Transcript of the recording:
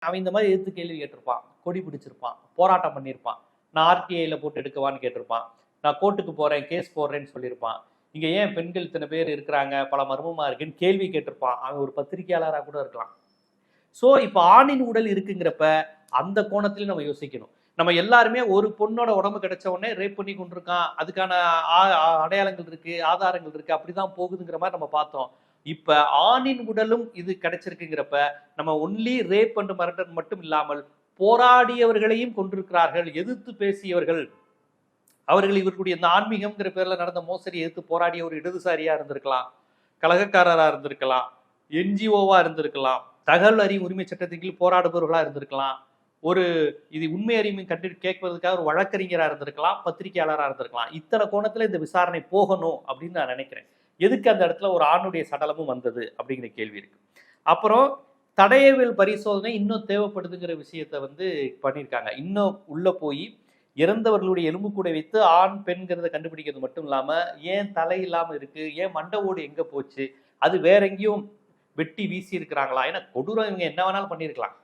அவன் இந்த மாதிரி எதிர்த்து கேள்வி கேட்டிருப்பான், கொடி பிடிச்சிருப்பான், போராட்டம் பண்ணியிருப்பான். நான் ஆர்டிஐல போட்டு எடுக்கவான்னு கேட்டிருப்பான். நான் கோர்ட்டுக்கு போறேன், கேஸ் போடுறேன்னு சொல்லியிருப்பான். இங்க ஏன் பெண்கள் இத்தனை பேர் இருக்கிறாங்க, பல மர்மமா இருக்குன்னு கேள்வி கேட்டிருப்பான். அவன் ஒரு பத்திரிகையாளராக கூட இருக்கலாம். ஸோ இப்போ ஆணின் உடல் இருக்குங்கிறப்ப அந்த கோணத்திலையும் நம்ம யோசிக்கணும். நம்ம எல்லாருமே ஒரு பொண்ணோட உடம்பு கிடைச்ச உடனே ரேப் பண்ணி கொண்டிருக்கான், அதுக்கான அடையாளங்கள் இருக்கு, ஆதாரங்கள் இருக்கு, அப்படிதான் போகுதுங்கிற மாதிரி நம்ம பார்த்தோம். இப்ப ஆணின் உடலும் இது கிடைச்சிருக்குங்கிறப்ப நம்ம ஒன்லி ரேப் அண்ட் மர்டர் மட்டும் இல்லாமல் போராடியவர்களையும் கொண்டிருக்கிறார்கள், எதிர்த்து பேசியவர்கள், அவர்கள் இவர்களுடைய இந்த ஆன்மீகம்ங்கிற பேர்ல நடந்த மோசடி எதிர்த்து போராடிய ஒரு இடதுசாரியா இருந்திருக்கலாம், கழகக்காரரா இருந்திருக்கலாம், என்ஜிஓவா இருந்திருக்கலாம், தகவல் அறியும் உரிமை சட்டத்தின் கீழ் போராடுபவர்களா இருந்திருக்கலாம், ஒரு இது உண்மை அறிவு கண்டு கேட்பதற்காக ஒரு வழக்கறிஞராக இருந்திருக்கலாம், பத்திரிகையாளராக இருந்திருக்கலாம். இத்தனை கோணத்துல இந்த விசாரணை போகணும் அப்படின்னு நான் நினைக்கிறேன். எதுக்கு அந்த இடத்துல ஒரு ஆணுடைய சடலமும் வந்தது அப்படிங்கிற கேள்வி இருக்கு. அப்புறம் தடயவியல் பரிசோதனை இன்னும் தேவைப்படுதுங்கிற விஷயத்த பண்ணியிருக்காங்க. இன்னும் உள்ள போய் இறந்தவர்களுடைய எலும்புக்கூடை வைத்து ஆண் பெண்கிறத கண்டுபிடிக்கிறது மட்டும் இல்லாம ஏன் தலை இல்லாம இருக்கு, ஏன் மண்டை ஓடு எங்க போச்சு, அது வேற எங்கேயும் வெட்டி வீசி இருக்கிறாங்களா, ஏன்னா கொடூரம் இவங்க என்ன வேணாலும் பண்ணியிருக்கலாம்.